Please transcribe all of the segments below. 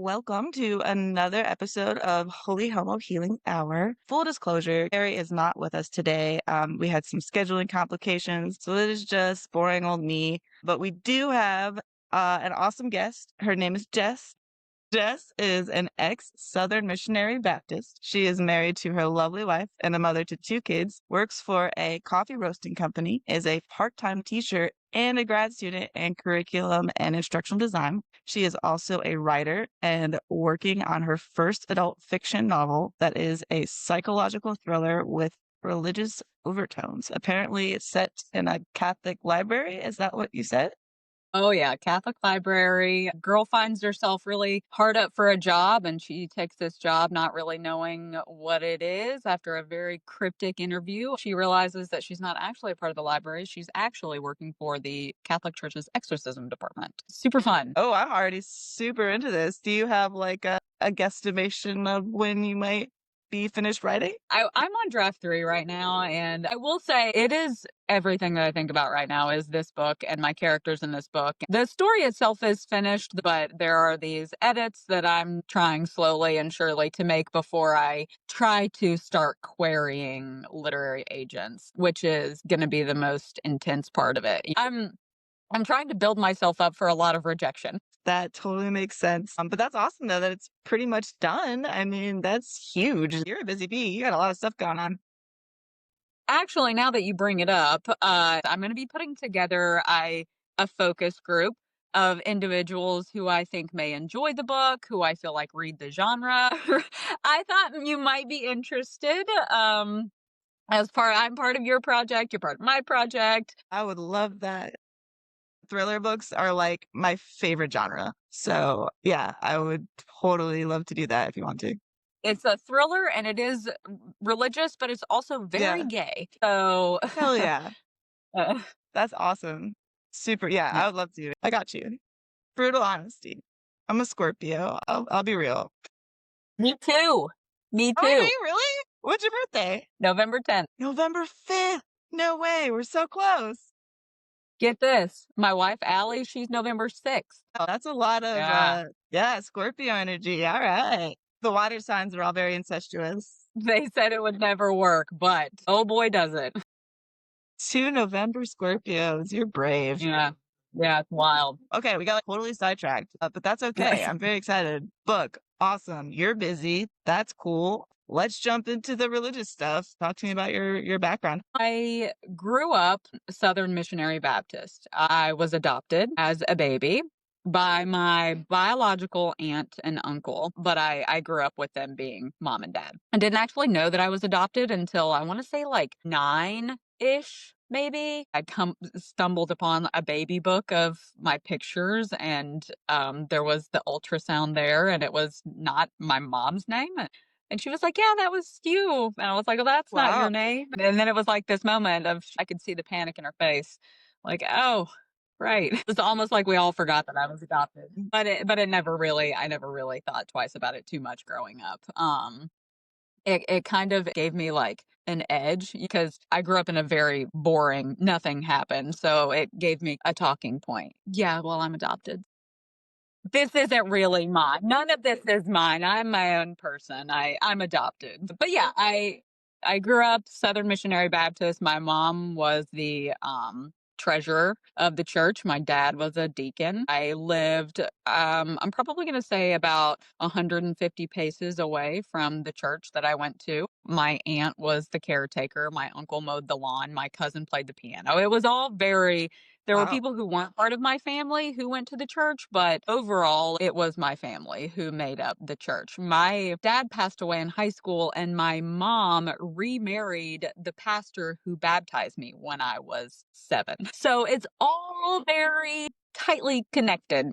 Welcome to another episode of Holy Homo Healing Hour. Full disclosure, Carrie is not with us today. We had some scheduling complications, so it is just boring old me. But we do have an awesome guest. Her name is Jess. Jess is an ex-Southern Missionary Baptist. She is married to her lovely wife and a mother to two kids, works for a coffee roasting company, is a part-time teacher and a grad student in curriculum and instructional design. She is also a writer and working on her first adult fiction novel that is a psychological thriller with religious overtones. Apparently, it's set in a Catholic library. Is that what you said? Oh, yeah, Catholic library. Girl finds herself really hard up for a job, and she takes this job not really knowing what it is. After a very cryptic interview, she realizes that she's not actually a part of the library. She's actually working for the Catholic Church's exorcism department. Super fun. Oh, I'm already super into this. Do you have like a guesstimation of when you might be finished writing? I'm on draft 3 right now, and I will say it is everything that I think about right now is this book and my characters in this book. The story itself is finished, but there are these edits that I'm trying slowly and surely to make before I try to start querying literary agents, which is going to be the most intense part of it. I'm trying to build myself up for a lot of rejection. That totally makes sense. But that's awesome though that it's pretty much done. I mean, that's huge. You're a busy bee. You got a lot of stuff going on. Actually, now that you bring it up, I'm going to be putting together a focus group of individuals who I think may enjoy the book, who I feel like read the genre. I thought you might be interested. I'm part of your project, you're part of my project. I would love that. Thriller books are like my favorite genre. So yeah, I would totally love to do that if you want to. It's a thriller and it is religious, but it's also very Yeah. gay. So, Hell yeah. uh, That's awesome. Super. Yeah, yeah. I would love to. I got you. Brutal honesty. I'm a Scorpio. I'll be real. Me too. Me Oh, are too. you really? What's your birthday? November 10th. November 5th. No way. We're so close. Get this. My wife, Allie, she's November 6th. Oh, that's a lot of Yeah. yeah, Scorpio energy. All right. The water signs are all very incestuous. They said it would never work, but oh boy, does it. Two November Scorpios. You're brave. Yeah. Yeah, it's wild. Okay, we got like, totally sidetracked, but that's okay. I'm very excited. Book, awesome. You're busy. That's cool. Let's jump into the religious stuff. Talk to me about your background. I grew up Southern Missionary Baptist. I was adopted as a baby by my biological aunt and uncle, but I grew up with them being mom and dad. I didn't actually know that I was adopted until I want to say like 9-ish, maybe. I stumbled upon a baby book of my pictures, and there was the ultrasound there, and it was not my mom's name. And she was like, "Yeah, that was you." And I was like, "Well, that's not your Wow. name." And then it was like this moment of I could see the panic in her face. Like, "Oh, right." It's almost like we all forgot that I was adopted. But it never really I never really thought twice about it too much growing up. It kind of gave me like an edge because I grew up in a very boring, nothing happened. So it gave me a talking point. Yeah, well, I'm adopted. This isn't really mine. None of this is mine. I'm my own person. I'm adopted. But yeah, I grew up Southern Missionary Baptist. My mom was the treasurer of the church. My dad was a deacon. I lived I'm probably going to say about 150 paces away from the church that I went to. My aunt was the caretaker. My uncle mowed the lawn. My cousin played the piano. It was all very there were Wow. people who weren't part of my family who went to the church, but overall, it was my family who made up the church. My dad passed away in high school, and my mom remarried the pastor who baptized me when I was 7. So it's all very tightly connected.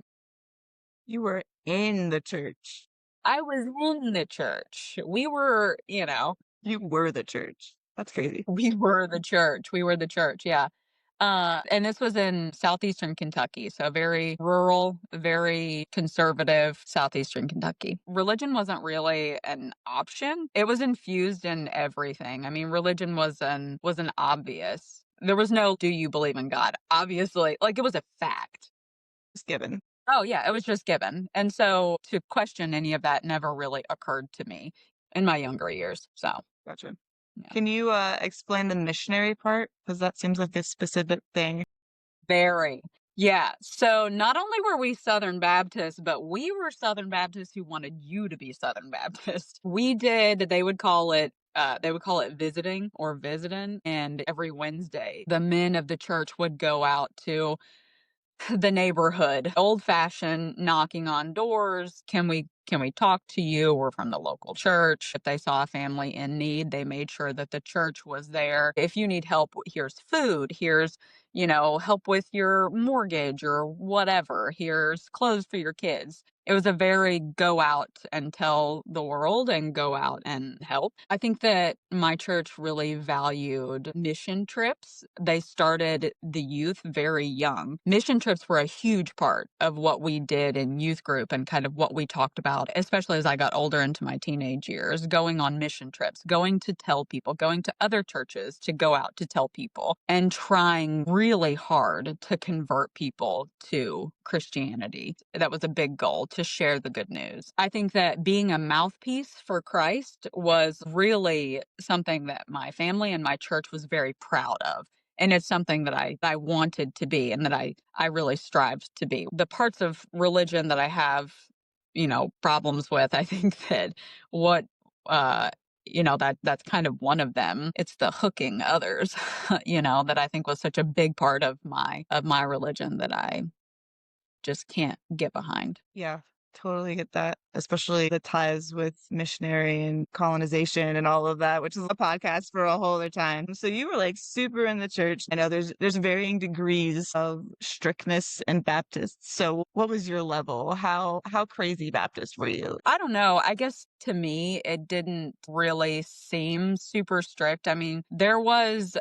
You were in the church. I was in the church. We were, You were the church. That's crazy. we were the church. We were the church, yeah. And this was in southeastern Kentucky, so very rural, very conservative southeastern Kentucky. Religion wasn't really an option. It was infused in everything. I mean, religion was an obvious. There was no do you believe in God? Obviously, like it was a fact. It's given. Oh, yeah, it was just given, and so to question any of that never really occurred to me in my younger years, so, Gotcha. yeah. Can you explain the missionary part? Because that seems like a specific thing. Very. Yeah, so not only were we Southern Baptists, but we were Southern Baptists who wanted you to be Southern Baptist. We did they would call it visiting or visiting, and every Wednesday, the men of the church would go out to the neighborhood, old fashioned knocking on doors. Can we talk to you? We're from the local church. If they saw a family in need, they made sure that the church was there. If you need help, here's food. Here's, help with your mortgage or whatever. Here's clothes for your kids. It was a very go out and tell the world and go out and help. I think that my church really valued mission trips. They started the youth very young. Mission trips were a huge part of what we did in youth group and kind of what we talked about, especially as I got older into my teenage years, going on mission trips, going to tell people, going to other churches to go out to tell people, and trying really hard to convert people to Christianity. That was a big goal, to share the good news. I think that being a mouthpiece for Christ was really something that my family and my church was very proud of. And it's something that I wanted to be and that I really strived to be. The parts of religion that I have, problems with, I think that what uh that's kind of one of them. It's the hooking others, that I think was such a big part of my religion that I just can't get behind. Yeah, totally get that, especially the ties with missionary and colonization and all of that, which is a podcast for a whole other time. So you were like super in the church. I know there's varying degrees of strictness in Baptists. So what was your level? How crazy Baptist were you? I don't know. I guess to me, it didn't really seem super strict. I mean, there was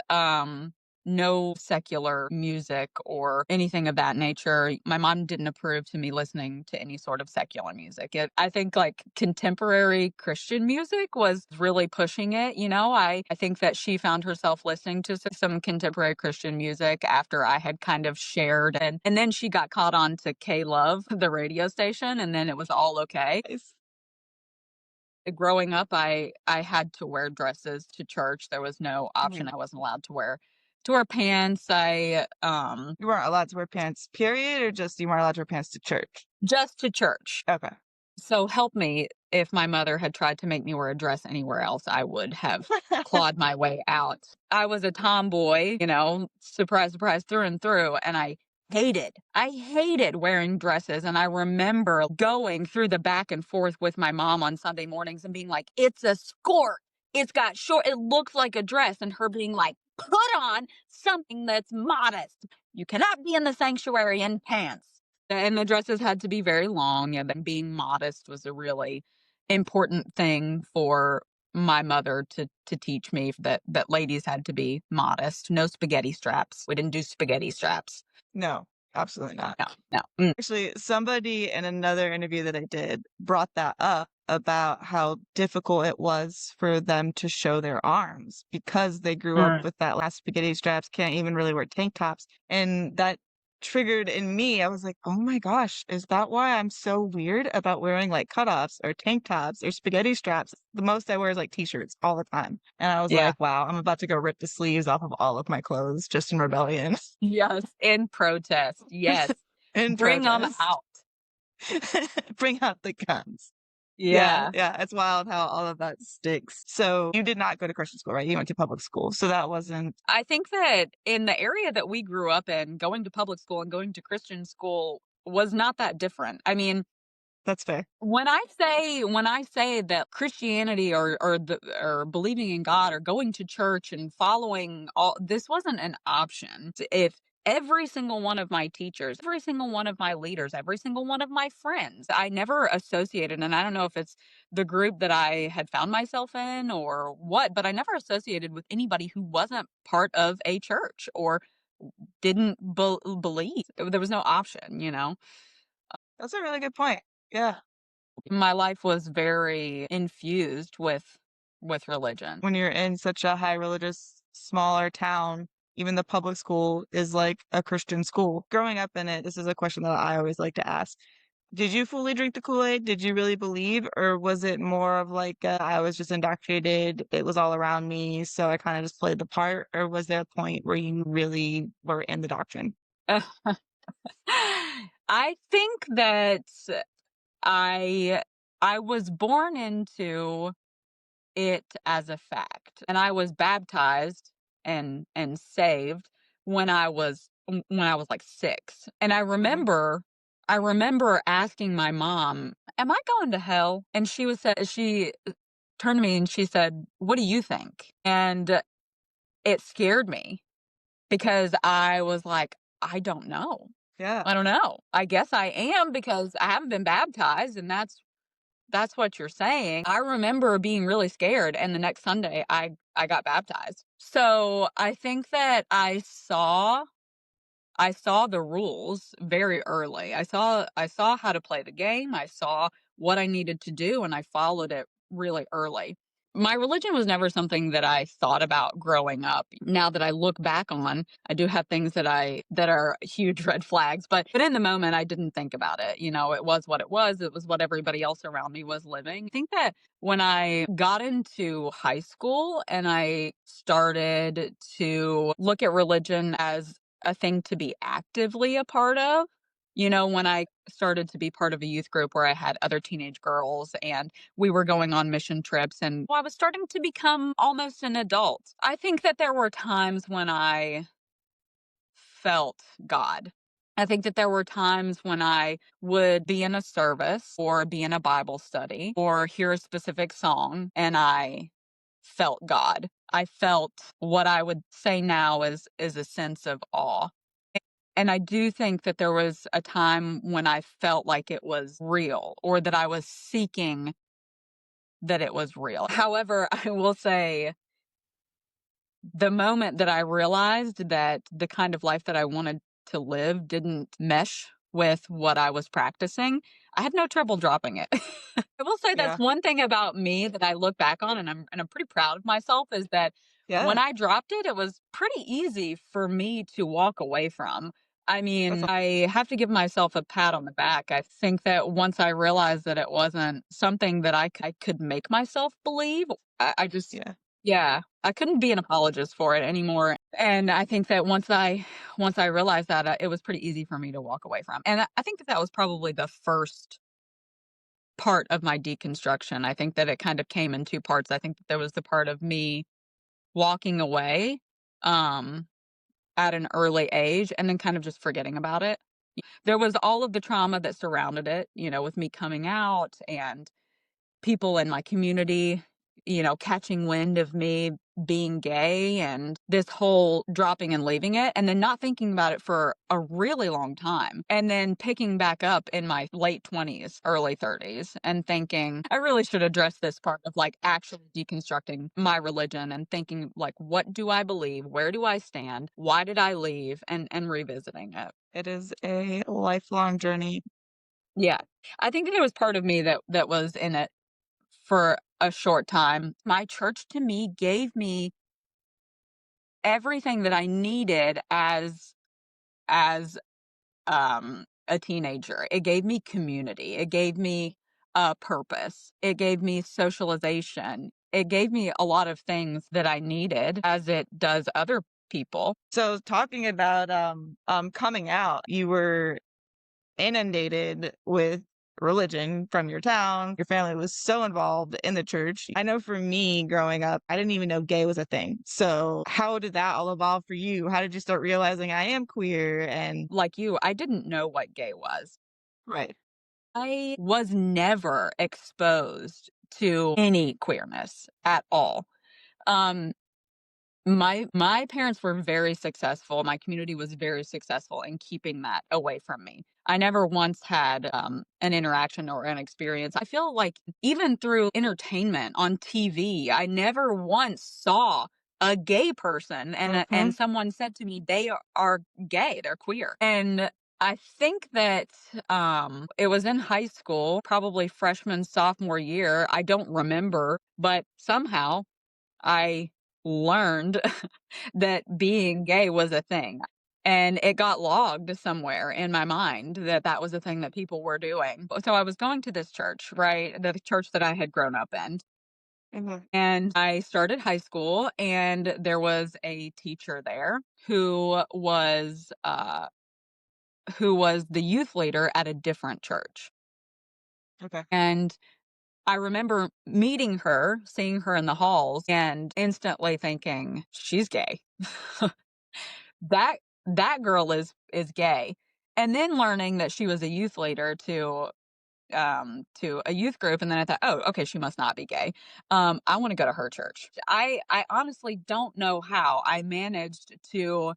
no secular music or anything of that nature. My mom didn't approve to me listening to any sort of secular music. I think like contemporary Christian music was really pushing it. I think that she found herself listening to some contemporary Christian music after I had kind of shared, and then she got caught on to K Love, the radio station, and then it was all okay. Nice. Growing up, I had to wear dresses to church. There was no I option. mean, I wasn't allowed to wear pants. you weren't allowed to wear pants, period, or just you weren't allowed to wear pants to church? Just to church. Okay. So help me, if my mother had tried to make me wear a dress anywhere else, I would have clawed my way out. I was a tomboy, surprise, surprise, through and through, and I hated wearing dresses. And I remember going through the back and forth with my mom on Sunday mornings and being like, it's a skirt. It's got short, it looks like a dress. And her being like, put on something that's modest. You cannot be in the sanctuary in pants. And the dresses had to be very long, and then being modest was a really important thing for my mother to teach me, that ladies had to be modest. No spaghetti straps. We didn't do spaghetti straps. No, absolutely not. No, no. Mm. Actually, somebody in another interview that I did brought that up about how difficult it was for them to show their arms because they grew up Mm. with that last spaghetti straps, can't even really wear tank tops. And that triggered in me, I was like, oh my gosh, is that why I'm so weird about wearing like cutoffs or tank tops or spaghetti straps? The most I wear is like t-shirts all the time. And I was Yeah. like, wow, I'm about to go rip the sleeves off of all of my clothes just in rebellion. Yes. In protest. Yes. In Bring them protest. out. Bring out the guns. Yeah, Yeah. yeah, it's wild how all of that sticks. So you did not go to Christian school, right? You went to public school. So that wasn't I think that in the area that we grew up in, going to public school and going to Christian school was not that different. I mean, that's fair. when I say that Christianity or believing in God or going to church and following all, this wasn't an option. If every single one of my teachers, every single one of my leaders, every single one of my friends, I never associated, and I don't know if it's the group that I had found myself in or what, but I never associated with anybody who wasn't part of a church or didn't believe. There was no option. That's a really good point. Yeah. My life was very infused with religion. When you're in such a high religious, smaller town, even the public school is like a Christian school. Growing up in it, this is a question that I always like to ask. Did you fully drink the Kool-Aid? Did you really believe? Or was it more of like, I was just indoctrinated, it was all around me, so I kinda just played the part? Or was there a point where you really were in the doctrine? I think that I I was born into it as a fact, and I was baptized and saved when I was like 6. And Mhm. I remember asking my mom, "Am I going to hell?" And she turned to me and she said, "What do you think?" And it scared me because I was like, "I don't know. Yeah, I don't know. I guess I am because I haven't been baptized, and that's what you're saying." I remember being really scared, and the next Sunday I got baptized. So, I think that I saw the rules very early. I saw how to play the game. I saw what I needed to do, and I followed it really early. My religion was never something that I thought about growing up. Now that I look back on, I do have things that are huge red flags, but in the moment I didn't think about it. You know, it was what it was. It was what everybody else around me was living. I think that when I got into high school and I started to look at religion as a thing to be actively a part of. You know, when I started to be part of a youth group where I had other teenage girls and we were going on mission trips and I was starting to become almost an adult. I think that there were times when I felt God. I think that there were times when I would be in a service or be in a Bible study or hear a specific song and I felt God. I felt what I would say now is a sense of awe. And I do think that there was a time when I felt like it was real or that I was seeking that it was real. However, I will say the moment that I realized that the kind of life that I wanted to live didn't mesh with what I was practicing, I had no trouble dropping it. I will say that's yeah, one thing about me that I look back on and I'm pretty proud of myself is that when yeah. I dropped it, it was pretty easy for me to walk away from. I That's mean, a I have to give myself a pat on the back. I think that once I realized that it wasn't something that I could make myself believe, I just yeah. yeah, I couldn't be an apologist for it anymore, and I think that once I realized that, it was pretty easy for me to walk away from, and I think that that was probably the first part of my deconstruction. I think that it kind of came in 2 parts. I think that there was the part of me walking away, um, at an early age and then kind of just forgetting about it. There was all of the trauma that surrounded it, you know, with me coming out and people in my community, you know, catching wind of me being gay and this whole dropping and leaving it and then not thinking about it for a really long time. And then picking back up in my late 20s, early 30s and thinking, I really should address this part of like actually deconstructing my religion and thinking like what do I believe? Where do I stand? Why did I leave? And revisiting it. It is a lifelong journey. Yeah. I think that there was part of me that was in it for a short time. My church to me gave me everything that I needed as a teenager. It gave me community. It gave me a purpose. It gave me socialization. It gave me a lot of things that I needed as it does other people. So talking about, coming out, you were inundated with religion from your town. Your family was so involved in the church. I know for me growing up, I didn't even know gay was a thing. So how did that all evolve for you? How did you start realizing I am queer and Like you, I didn't know what gay was. right. I was never exposed to any queerness at all. Um, my parents were very successful. My community was very successful in keeping that away from me. I never once had an interaction or an experience. I feel like even through entertainment on TV, I never once saw a gay person and Mhm. someone said to me they are gay, they're queer. And I think that it was in high school, probably freshman sophomore year. I don't remember, but somehow I learned that being gay was a thing. And it got logged somewhere in my mind that that was a thing that people were doing. So I was going to this church, right? The church that I had grown up in. Mhm. And I started high school, and there was a teacher there who was the youth leader at a different church. Okay. And I remember meeting her, seeing her in the halls, and instantly thinking, "She's gay. That that girl is gay." And then learning that she was a youth leader to a youth group, and then I thought, "Oh, okay, she must not be gay. I wanna go to her church." I honestly don't know how I managed to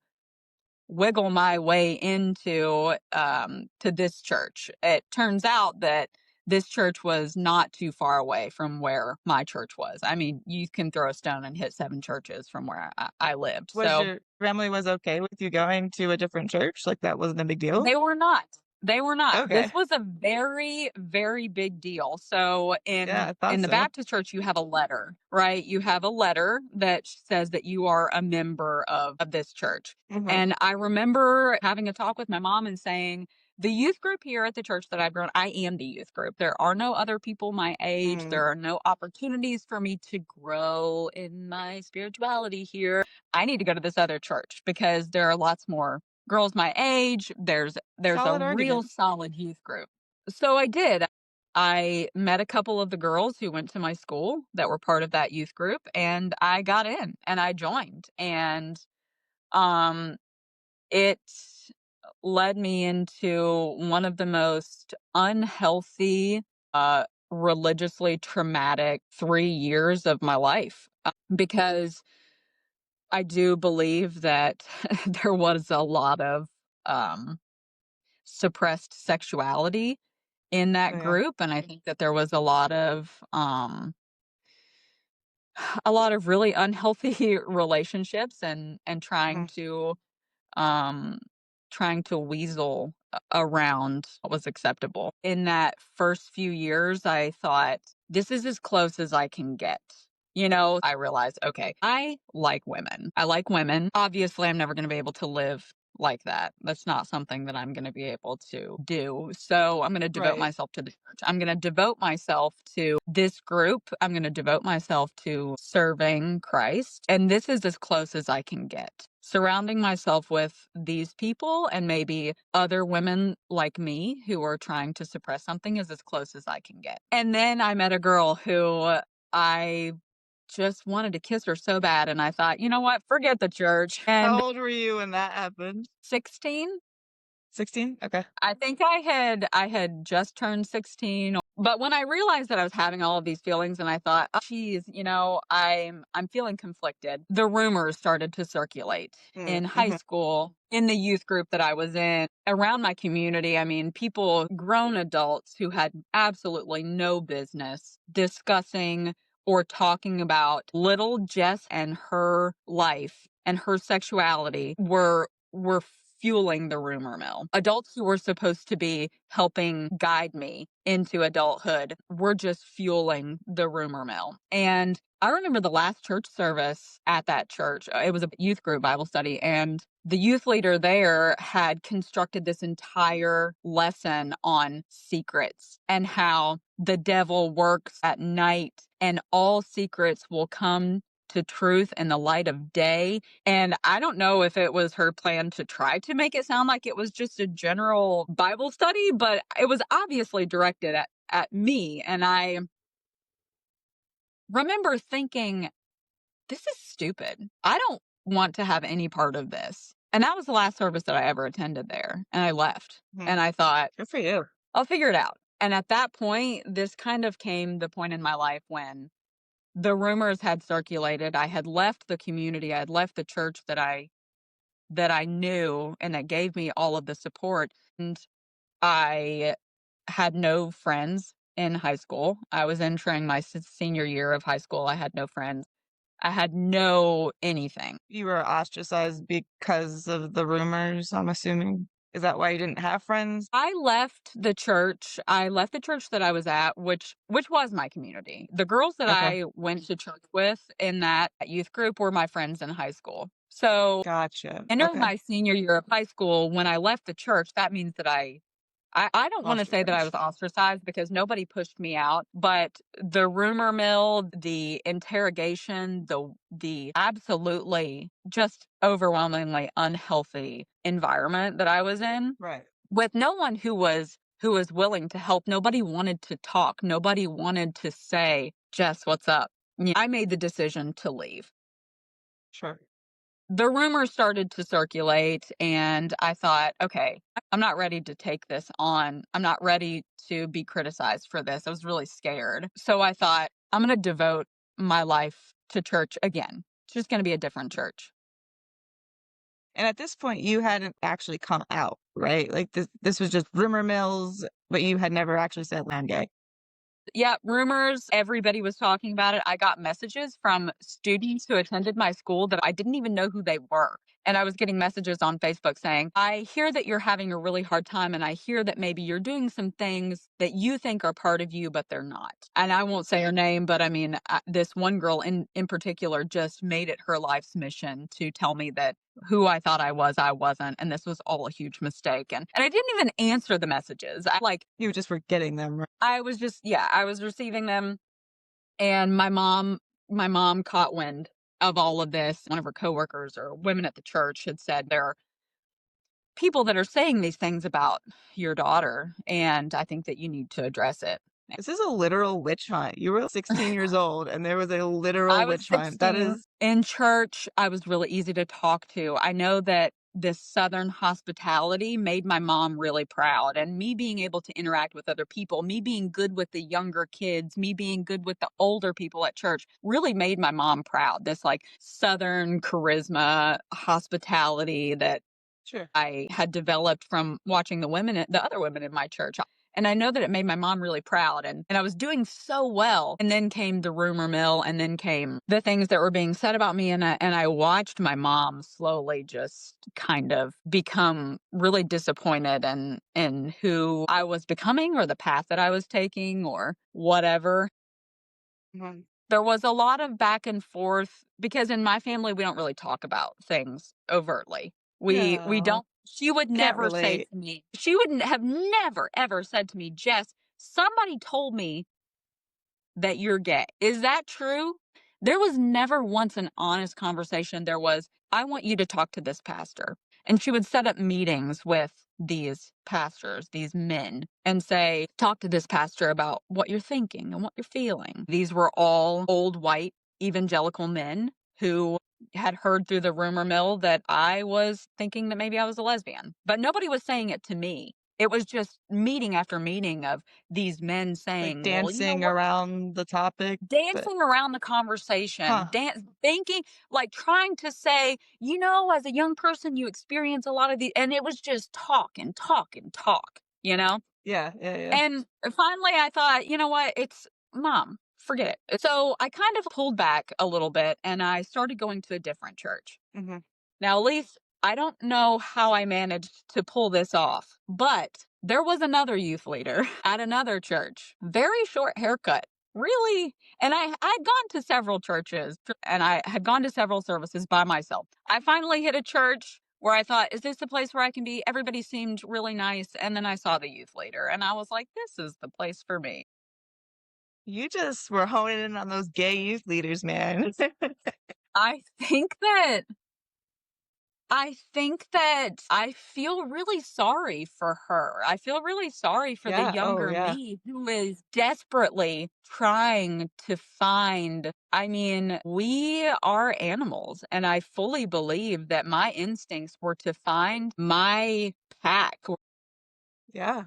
wiggle my way into to this church. It turns out that this church was not too far away from where my church was. I mean, you can throw a stone and hit 7 churches from where I lived. Was So your family was okay with you going to a different church? Like, that wasn't a big deal? they were not. They were not. Okay. This was a very, very big deal. So Yeah, I in thought the so. Baptist church, you have a letter, right? You have a letter that says that you are a member of this church. Mhm. And I remember having a talk with my mom and saying, the youth group here at the church that I've grown, I am the youth group. There are no other people my age. Mm. There are no opportunities for me to grow in my spirituality here. I need to go to this other church because there are lots more girls my age. There's a Solid real argument. solid youth group. So I did. I met a couple of the girls who went to my school that were part of that youth group, and I got in and I joined. And um it led me into one of the most unhealthy, religiously traumatic 3 years of my life, because I do believe that there was a lot of um, suppressed sexuality in Oh, that yeah. group, and I think that there was a lot of really unhealthy relationships, and Mhm. um, trying to weasel around what was acceptable. In that first few years, I thought, this is as close as I can get. I realized, okay, I like women. I like women. Obviously, I'm never going to be able to live like that. That's not something that I'm going to be able to do. So I'm going to devote Right. myself to the church. I'm going to devote myself to this group. I'm going to devote myself to serving Christ. And this is as close as I can get. Surrounding myself with these people and maybe other women like me who are trying to suppress something is as close as I can get. And then I met a girl who I just wanted to kiss her so bad, and I thought, "You know what? Forget the church." How And old were you when that happened? 16, 16? Okay. I think I had just turned 16, but when I realized that I was having all of these feelings and I thought, "Oh, geez, I'm feeling conflicted." The rumors started to circulate Mm, in high mhm. school, in the youth group that I was in, around my community. I mean, people, grown adults who had absolutely no business discussing or talking about little Jess and her life and her sexuality were fueling the rumor mill. Adults who were supposed to be helping guide me into adulthood were just fueling the rumor mill. And I remember the last church service at that church. It was a youth group Bible study, and the youth leader there had constructed this entire lesson on secrets and how the devil works at night and all secrets will come to truth in the light of day. And I don't know if it was her plan to try to make it sound like it was just a general Bible study, but it was obviously directed at me. And I remember thinking, this is stupid. I don't want to have any part of this. And that was the last service that I ever attended there. And I left. Mhm. And I thought, Good for you. I'll figure it out. And at that point, this kind of came the point in my life when the rumors had circulated. I had left the community. I had left the church that I knew and that gave me all of the support. And I had no friends in high school. I was entering my senior year of high school. I had no friends. I had no anything. You were ostracized because of the rumors, I'm assuming? Is that why you didn't have friends? I left the church. I left the church that I was at, which was my community. The girls that Okay, I went to church with in that youth group were my friends in high school. So, gotcha. entering Okay, my senior year of high school, when I left the church, that means that I don't wanna lost your say that I was friends. ostracized because nobody pushed me out, but the rumor mill, the interrogation, the absolutely just overwhelmingly unhealthy environment that I was in, Right. with no one who was willing to help, nobody wanted to talk, nobody wanted to say, "Jess, what's up?" I made the decision to leave. Sure. The rumors started to circulate, and I thought, okay, I'm not ready to take this on. I'm not ready to be criticized for this. I was really scared. So I thought, I'm going to devote my life to church again. It's just going to be a different church. And at this point, you hadn't actually come out, right? Like this was just rumor mills, but you had never actually said "I'm gay." Yeah, rumors, everybody was talking about it. I got messages from students who attended my school that I didn't even know who they were. And I was getting messages on Facebook saying, I hear that you're having a really hard time, and I hear that maybe you're doing some things that you think are part of you, but they're not. And I won't say her name, but I mean, this one girl in particular just made it her life's mission to tell me that who I thought I wasn't. And this was all a huge mistake. And I didn't even answer the messages. You just were getting them. Right? I was just yeah, I was receiving them, and my mom caught wind of all of this. One of her coworkers or women at the church had said, "There are people that are saying these things about your daughter, and I think that you need to address it." This is a literal witch hunt. You were 16 years old, and there was a literal I was witch hunt. That 16. is, In church, I was really easy to talk to. I know that this Southern hospitality made my mom really proud. And me being able to interact with other people, me being good with the younger kids, me being good with the older people at church really made my mom proud. This like Southern charisma, hospitality that sure. I had developed from watching the other women in my church. And I know that it made my mom really proud. And I was doing so well. And then came the rumor mill, and then came the things that were being said about me. And I watched my mom slowly just kind of become really disappointed in who I was becoming, or the path that I was taking, or whatever. Mhm. There was a lot of back and forth because in my family, we don't really talk about things overtly. We No, don't she would can't never say relate. to me she wouldn't have never ever said to me, "Jess, somebody told me that you're gay. Is that true?" There was never once an honest conversation. There was, "I want you to talk to this pastor." And she would set up meetings with these pastors, these men, and say, "Talk to this pastor about what you're thinking and what you're feeling." These were all old white evangelical men who had heard through the rumor mill that I was thinking that maybe I was a lesbian, but nobody was saying it to me. It was just meeting after meeting of these men Like saying, "Well, you know dancing what?" around the topic, but Dancing around the conversation, huh? thinking, like trying to say, as a young person, you experience a lot of the, and it was just talk and talk and talk. Yeah, yeah, yeah. And finally, I thought, you know what? It's mom, forget it. So I kind of pulled back a little bit, and I started going to a different church. Mhm. Now, at least I don't know how I managed to pull this off, but there was another youth leader at another church. Very short haircut. Really? And I'd gone to several churches, and I had gone to several services by myself. I finally hit a church where I thought, is this the place where I can be? Everybody seemed really nice. And then I saw the youth leader, and I was like, this is the place for me. You just were honing in on those gay youth leaders, man. I think that I feel really sorry for her. I feel really sorry for the Yeah, oh, younger yeah. me who is desperately trying to find. I mean, we are animals, and I fully believe that my instincts were to find Yeah,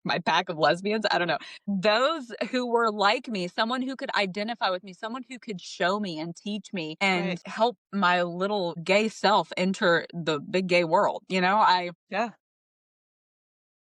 my pack of lesbians. I don't know. Those who were like me, someone who could identify with me, someone who could show me and teach me right. and help my little gay self enter the big gay world. Yeah.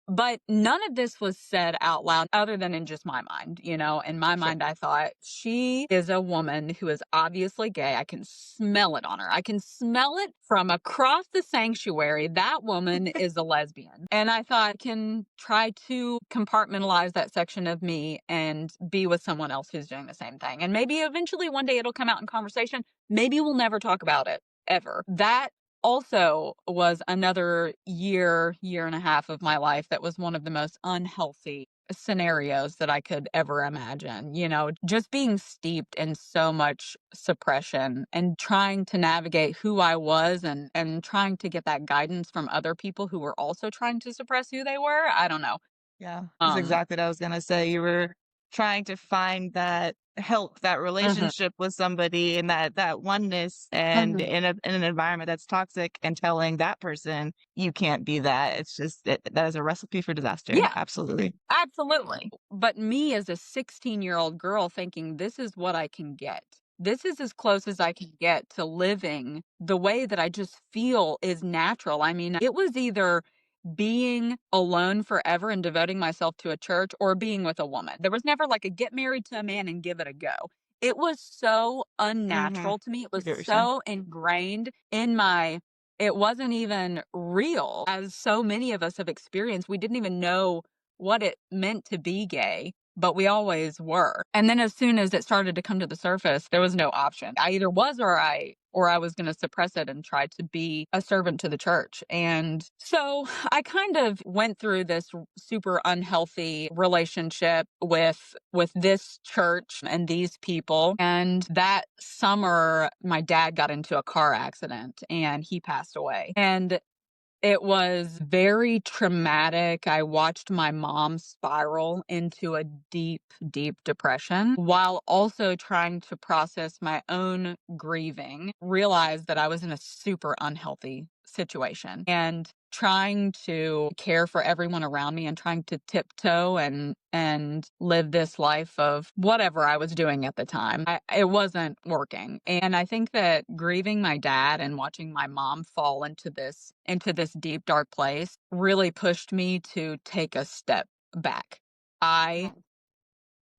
But none of this was said out loud other than in just my mind, you know? In my Sure. mind, I thought, she is a woman who is obviously gay. I can smell it on her. I can smell it from across the sanctuary. That woman is a lesbian. And I thought, I can try to compartmentalize that section of me and be with someone else who's doing the same thing. And maybe eventually one day it'll come out in conversation. Maybe we'll never talk about it ever. That also was another year and a half of my life that was one of the most unhealthy scenarios that I could ever imagine. You know, just being steeped in so much suppression and trying to navigate who I was and trying to get that guidance from other people who were also trying to suppress who they were. I don't know. Yeah, that's Um exactly what I was gonna say. You were trying to find that help, that mhm, relationship with somebody and that oneness, and mhm. in an environment that's toxic, and telling that person, "You can't be that." It's just that is a recipe for disaster. Yeah. Absolutely. Absolutely. But me as a 16-year-old girl thinking this is what I can get. This is as close as I can get to living the way that I just feel is natural. I mean, it was either being alone forever and devoting myself to a church or being with a woman. There was never like a get married to a man and give it a go. It was so Mhm. unnatural to me. It I was get what you're saying. so ingrained in my, it wasn't even real as so many of us have experienced. We didn't even know what it meant to be gay, but we always were. And then as soon as it started to come to the surface, there was no option. I either was or I was going to suppress it and try to be a servant to the church. And so I kind of went through this super unhealthy relationship with this church and these people. And that summer my dad got into a car accident and he passed away. And it was very traumatic. I watched my mom spiral into a deep, deep depression while also trying to process my own grieving, realized that I was in a super unhealthy situation and trying to care for everyone around me and trying to tiptoe and live this life of whatever I was doing at the time. It wasn't working. And I think that grieving my dad and watching my mom fall into this deep dark place really pushed me to take a step back. I Mhm.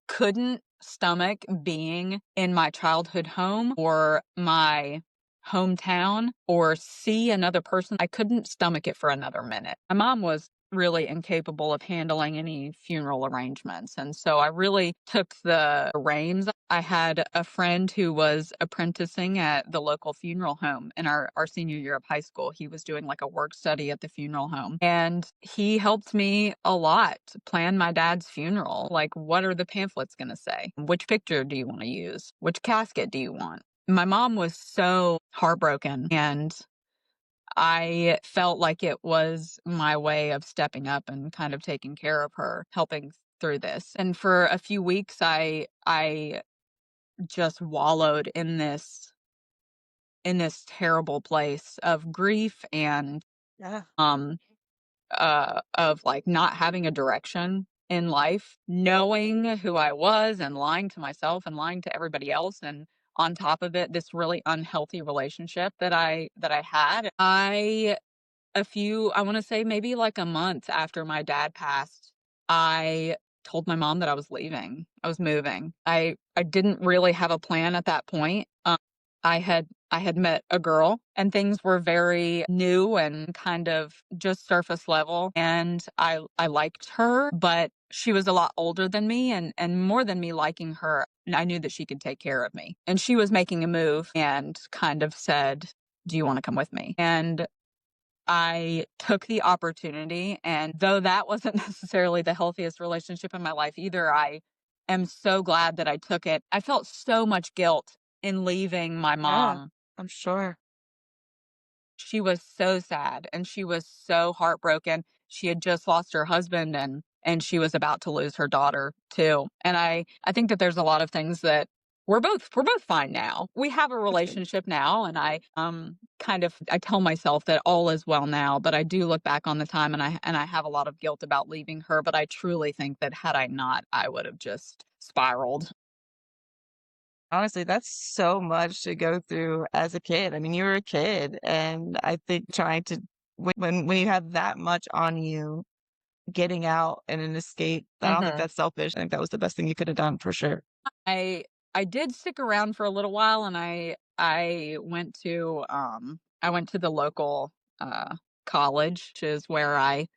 couldn't stomach being in my childhood home or my hometown or see another person. I couldn't stomach it for another minute. My mom was really incapable of handling any funeral arrangements. And so I really took the reins. I had a friend who was apprenticing at the local funeral home in our senior year of high school. He was doing like a work study at the funeral home. And he helped me a lot plan my dad's funeral. Like, what are the pamphlets going to say? Which picture do you want to use? Which casket do you want? My mom was so heartbroken, and I felt like it was my way of stepping up and kind of taking care of her, helping through this. And for a few weeks I just wallowed in this terrible place of grief and Yeah. um of like not having a direction in life, knowing who I was and lying to myself and lying to everybody else. And on top of it, this really unhealthy relationship that I had. I want to say maybe like a month after my dad passed, I told my mom that I was leaving. I was moving. I didn't really have a plan at that point. I had met a girl and things were very new and kind of just surface level, and I liked her, but she was a lot older than me, and more than me liking her, I knew that she could take care of me. And she was making a move and kind of said, "Do you want to come with me?" And I took the opportunity, and though that wasn't necessarily the healthiest relationship in my life either, I am so glad that I took it. I felt so much guilt in leaving my Yeah. mom. I'm sure. She was so sad and she was so heartbroken. She had just lost her husband and she was about to lose her daughter too. And I think that there's a lot of things that we're both fine now. We have a That's good. relationship now, and I kind of I tell myself that all is well now, but I do look back on the time and I have a lot of guilt about leaving her, but I truly think that had I not, I would have just spiraled. Honestly, that's so much to go through as a kid. I mean, you were a kid, and I think trying to when you have that much on you, getting out and an escape. I don't think Mhm. that's selfish. I think that was the best thing you could have done for sure. I I did stick around for a little while, and I went to the local college, which is where I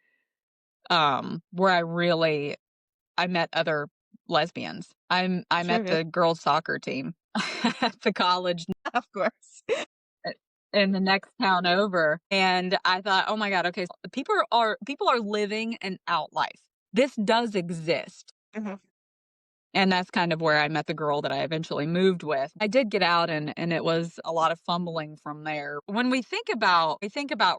really I met other lesbians. I Sure, met yeah. the girls soccer team at the college Of course. i in the next town over, and I thought, "Oh my god, okay, so people are living an out life. This does exist." Mhm. And that's kind of where I met the girl that I eventually moved with. I did get out, and it was a lot of fumbling from there. When we think about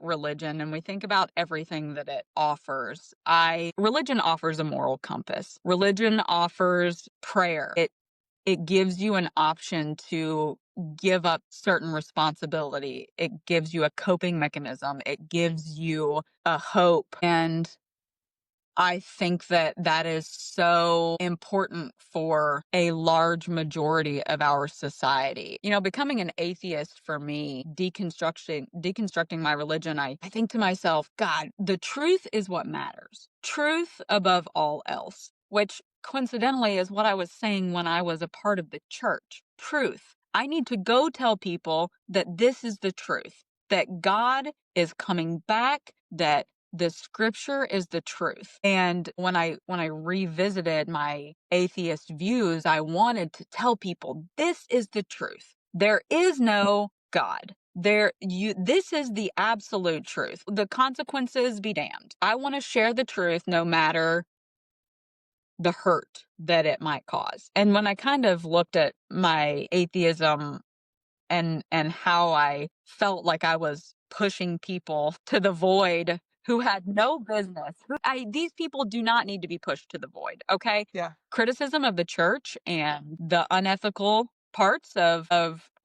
religion and we think about everything that it offers, I religion offers a moral compass. Religion offers prayer. It gives you an option to give up certain responsibility. It gives you a coping mechanism. It gives you a hope. And I think that that is so important for a large majority of our society. Becoming an atheist for me, deconstructing my religion, I think to myself, God, the truth is what matters. Truth above all else, which coincidentally is what I was saying when I was a part of the church. Truth. I need to go tell people that this is the truth, that God is coming back, that the scripture is the truth. And when I revisited my atheist views, I wanted to tell people this is the truth. There is no God. This is the absolute truth. The consequences be damned. I want to share the truth no matter the hurt that it might cause. And when I kind of looked at my atheism and how I felt like I was pushing people to the void who had no business. These people do not need to be pushed to the void, okay? Yeah. Criticism of the church and the unethical parts of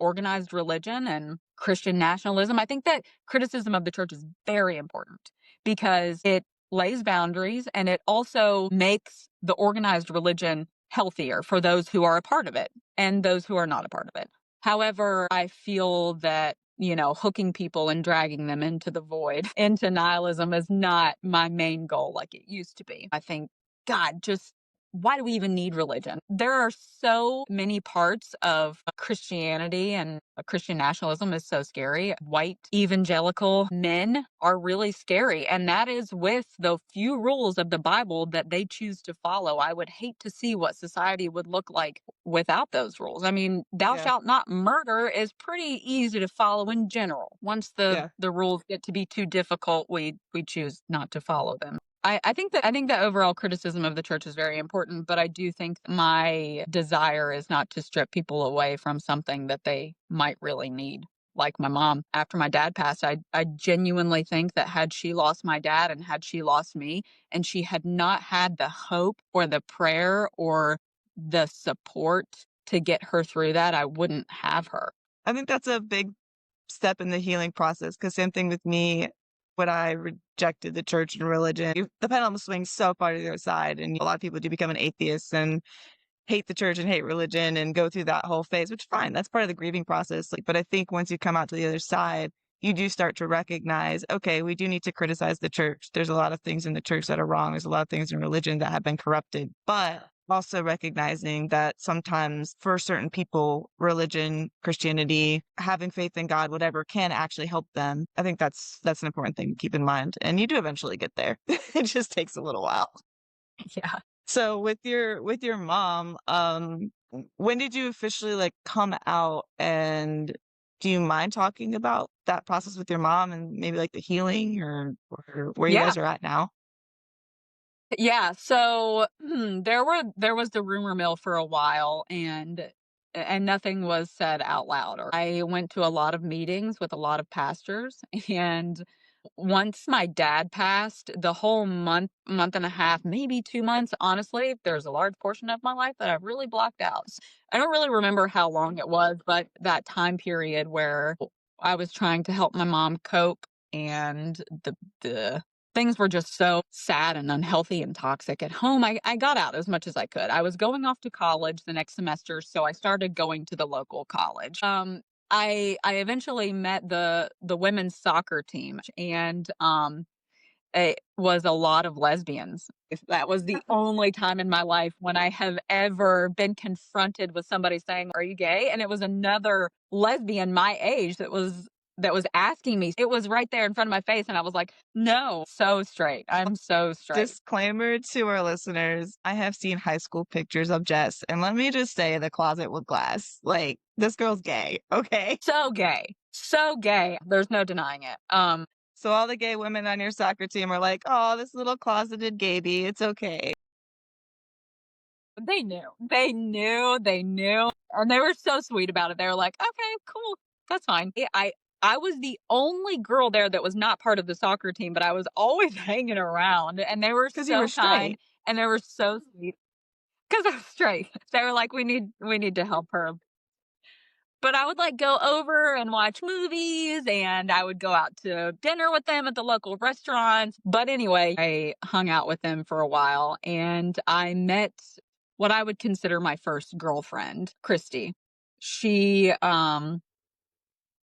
organized religion and Christian nationalism. I think that criticism of the church is very important because it lays boundaries and it also makes the organized religion healthier for those who are a part of it and those who are not a part of it. However, I feel that, hooking people and dragging them into the void, into nihilism is not my main goal like it used to be. I think, God, just why do we even need religion? There are so many parts of Christianity, and Christian nationalism is so scary. White evangelical men are really scary. And that is with the few rules of the Bible that they choose to follow. I would hate to see what society would look like without those rules. I mean, thou Yeah. shalt not murder is pretty easy to follow in general. Once the Yeah. the rules get to be too difficult, we choose not to follow them. I think that overall criticism of the church is very important, but I do think my desire is not to strip people away from something that they might really need. Like my mom, after my dad passed, I genuinely think that had she lost my dad and had she lost me, and she had not had the hope or the prayer or the support to get her through that, I wouldn't have her. I think that's a big step in the healing process. Because same thing with me when I rejected the church and religion. The pendulum swings so far to the other side, and a lot of people do become an atheist and hate the church and hate religion and go through that whole phase, which fine, that's part of the grieving process. Like, but I think once you come out to the other side, you do start to recognize, okay, we do need to criticize the church. There's a lot of things in the church that are wrong. There's a lot of things in religion that have been corrupted, but also recognizing that sometimes for certain people, religion, Christianity, having faith in God, whatever, can actually help them. I think that's an important thing to keep in mind. And you do eventually get there. It just takes a little while. Yeah. So with your mom, when did you officially like come out, and do you mind talking about that process with your mom and maybe like the healing or where you Yeah. guys are at now? Yeah, so there was the rumor mill for a while, and nothing was said out loud. Or I went to a lot of meetings with a lot of pastors, and once my dad passed, the whole month and a half, maybe 2 months, honestly, there's a large portion of my life that I've really blocked out. I don't really remember how long it was, but that time period where I was trying to help my mom cope, and the things were just so sad and unhealthy and toxic at home. I got out as much as I could. I was going off to college the next semester, so I started going to the local college. I eventually met the women's soccer team, and it was a lot of lesbians. If that was the only time in my life when I have ever been confronted with somebody saying, "Are you gay?" And it was another lesbian my age that was asking me. It was right there in front of my face, and I was like, "No, so straight. I'm so straight." Disclaimer to our listeners, I have seen high school pictures of Jess, and let me just say the closet with glass. Like, this girl's gay, okay? So gay. So gay. There's no denying it. So all the gay women on your soccer team are like, "Oh, this little closeted gaby, it's okay." They knew. They knew, they knew, and they were so sweet about it. They were like, "Okay, cool. That's fine." I was the only girl there that was not part of the soccer team, but I was always hanging around, and they were 'Cause you were so kind, straight. and they were so sweet because 'cause I'm straight. They were like, we need to help her." But I would, like, go over and watch movies, and I would go out to dinner with them at the local restaurants. But anyway, I hung out with them for a while, and I met what I would consider my first girlfriend, Christy. She,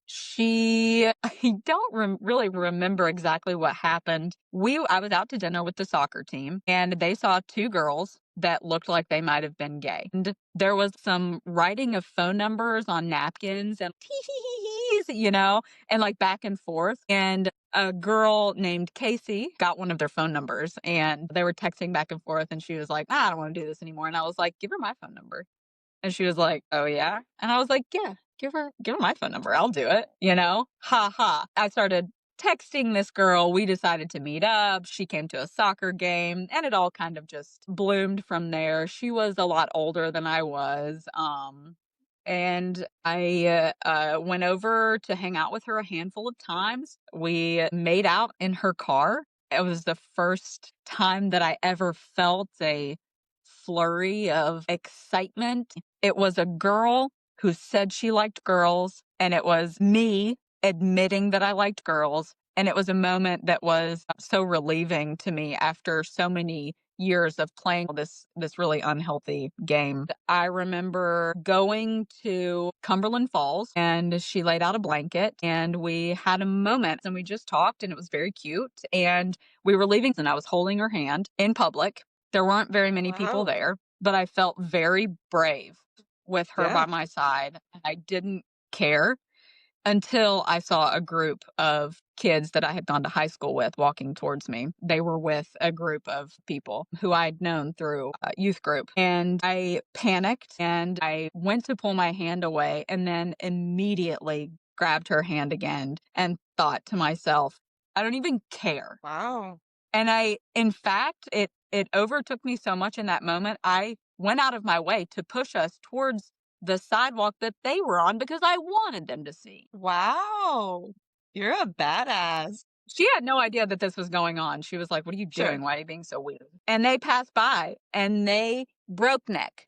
she I don't really remember exactly what happened. I was out to dinner with the soccer team, and they saw 2 girls that looked like they might have been gay. And there was some writing of phone numbers on napkins and tee-hee-hee-hees, and, like, back and forth. And a girl named Casey got one of their phone numbers, and they were texting back and forth, and she was like, "I don't wanna do this anymore." And I was like, "Give her my phone number." And she was like, "Oh, yeah?" And I was like, "Yeah, give her my phone number. I'll do it," you know? Ha ha. I started texting this girl. We decided to meet up. She came to a soccer game, and it all kind of just bloomed from there. She was a lot older than I was. And I went over to hang out with her a handful of times. We made out in her car. It was the first time that I ever felt a flurry of excitement. It was a girl who said she liked girls, and it was me admitting that I liked girls. And it was a moment that was so relieving to me after so many years of playing this really unhealthy game. I remember going to Cumberland Falls, and she laid out a blanket, and we had a moment, and we just talked, and it was very cute. And we were leaving, and I was holding her hand in public. There weren't very many people Wow. there, but I felt very brave with her by Yeah. my side. I didn't care until I saw a group of kids that I had gone to high school with walking towards me. They were with a group of people who I'd known through a youth group. And I panicked and I went to pull my hand away and then immediately grabbed her hand again and thought to myself, I don't even care. Wow. And in fact, it overtook me so much in that moment, I went out of my way to push us towards the sidewalk that they were on because I wanted them to see. Wow. You're a badass. She had no idea that this was going on. She was like, "What are you Sure. doing? Why are you being so weird?" And they passed by and they broke neck.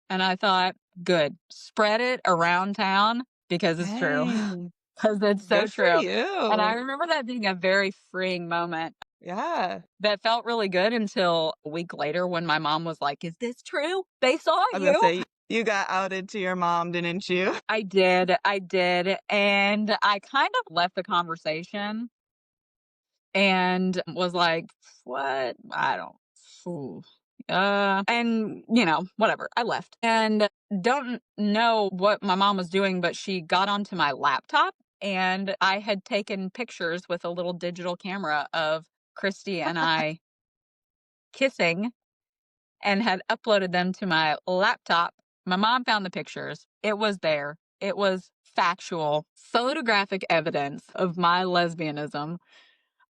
And I thought, "Good. Spread it around town because it's true." Dang. Because it's so Good for true. And I you. remember that being a very freeing moment. Yeah. That felt really good until a week later when my mom was like, "Is this true? They saw I was gonna you?" say, you got outed to your mom, didn't you? I did, and I kind of left the conversation and was like, "What? I don't ooh, and, whatever, I left, and don't know what my mom was doing, but she got onto my laptop, and I had taken pictures with a little digital camera of Christy and I kissing and had uploaded them to my laptop. My mom found the pictures. It was there. It was factual, photographic evidence of my lesbianism.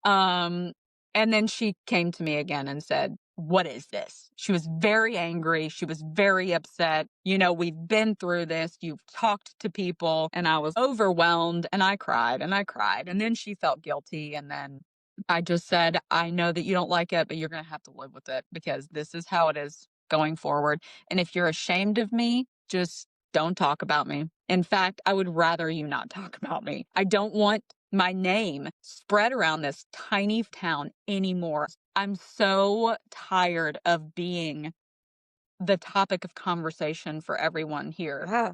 Um, and then she came to me again and said, "What is this?" She was very angry. She was very upset. We've been through this. You've talked to people. And I was overwhelmed and I cried and I cried. And then she felt guilty. And then I just said, "I know that you don't like it, but you're going to have to live with it because this is how it is going forward. And if you're ashamed of me, just don't talk about me. In fact, I would rather you not talk about me. I don't want my name spread around this tiny town anymore. I'm so tired of being the topic of conversation for everyone here. Yeah.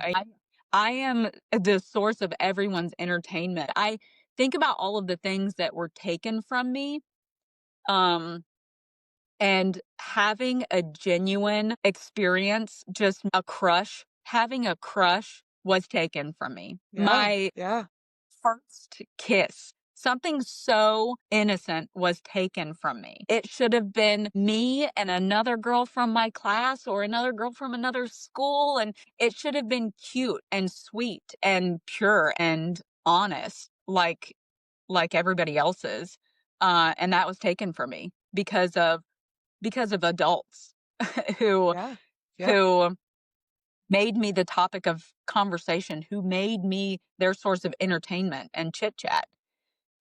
I am the source of everyone's entertainment. I think about all of the things that were taken from me Um, and having a genuine experience, just a crush, having a crush was taken from me. Yeah. My Yeah. first kiss, something so innocent was taken from me. It should have been me and another girl from my class or another girl from another school, and it should have been cute and sweet and pure and honest, like everybody else's. And that was taken from me because of adults who Yeah. Yep. who made me the topic of conversation, who made me their source of entertainment and chit chat.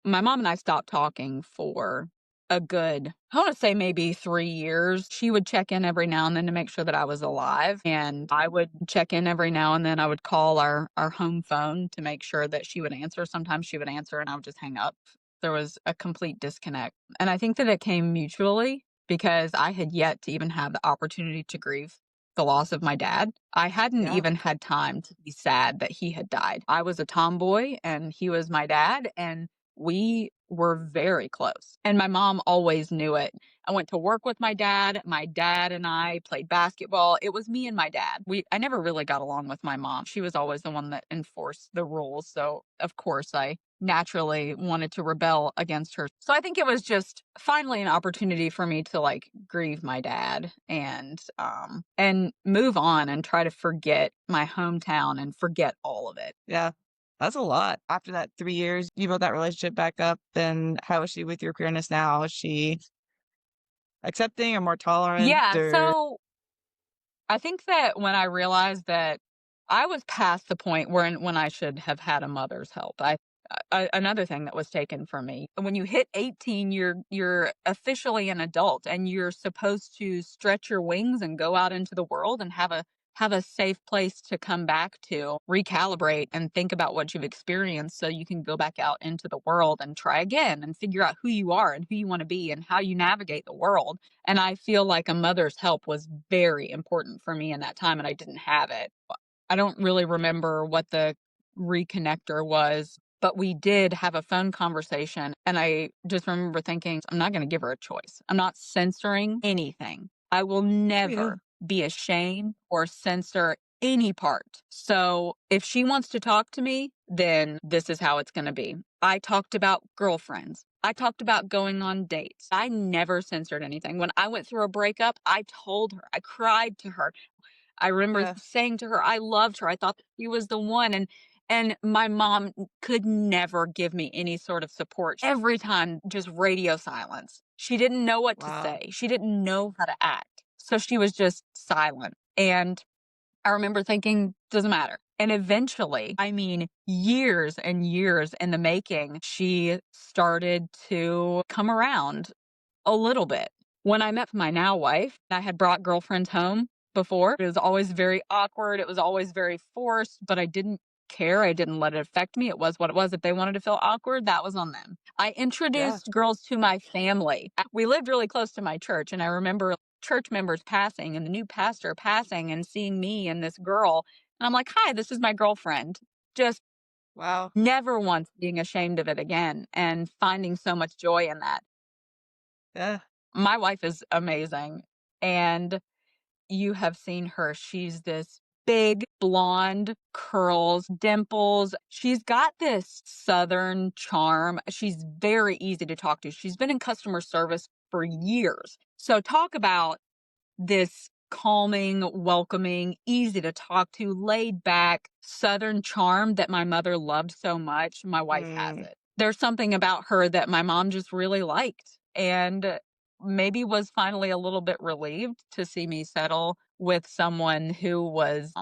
My mom and I stopped talking for a good, I want to say maybe 3 years. She would check in every now and then to make sure that I was alive. And I would check in every now and then. I would call our home phone to make sure that she would answer. Sometimes she would answer and I would just hang up. There was a complete disconnect. And I think that it came mutually because I had yet to even have the opportunity to grieve the loss of my dad. I hadn't Yeah. even had time to be sad that he had died. I was a tomboy and he was my dad. And we were very close, and my mom always knew it. I went to work with my dad. My dad and I played basketball. It was me and my dad. I never really got along with my mom. She was always the one that enforced the rules. So, of course, I naturally wanted to rebel against her. So, I think it was just finally an opportunity for me to like grieve my dad and move on and try to forget my hometown and forget all of it. Yeah. That's a lot. After that 3 years, you built that relationship back up, then how is she with your queerness now? Is she accepting or more tolerant Yeah, or so I think that when I realized that I was past the point when I should have had a mother's help. Another thing that was taken from me. When you hit 18, you're officially an adult and you're supposed to stretch your wings and go out into the world and have a safe place to come back to, recalibrate and think about what you've experienced so you can go back out into the world and try again and figure out who you are and who you want to be and how you navigate the world. And I feel like a mother's help was very important for me in that time, and I didn't have it. I don't really remember what the reconnector was, but we did have a phone conversation. And I just remember thinking, I'm not going to give her a choice. I'm not censoring anything. I will yeah. never be ashamed or censor any part. So if she wants to talk to me, then this is how it's going to be. I talked about girlfriends. I talked about going on dates. I never censored anything. When I went through a breakup, I told her, I cried to her. I remember Yeah. saying to her, I loved her. I thought that she was the one. And my mom could never give me any sort of support. Every time, just radio silence. She didn't know what to Wow. say. She didn't know how to act. So she was just silent. And I remember thinking, doesn't matter. And eventually, I mean, years and years in the making, she started to come around a little bit. When I met my now wife, I had brought girlfriends home before. It was always very awkward. It was always very forced, but I didn't care. I didn't let it affect me. It was what it was. If they wanted to feel awkward, that was on them. I Yeah. introduced girls to my family. We lived really close to my church, and I remember church members passing and the new pastor passing and seeing me and this girl. And I'm like, hi, this is my girlfriend. Just Wow. never once being ashamed of it again and finding so much joy in that. Yeah. My wife is amazing, and you have seen her. She's this big blonde, curls, dimples. She's got this Southern charm. She's very easy to talk to. She's been in customer service for years. So talk about this calming, welcoming, easy to talk to, laid back Southern charm that my mother loved so much. My wife has Mm. it. There's something about her that my mom just really liked and maybe was finally a little bit relieved to see me settle with someone who was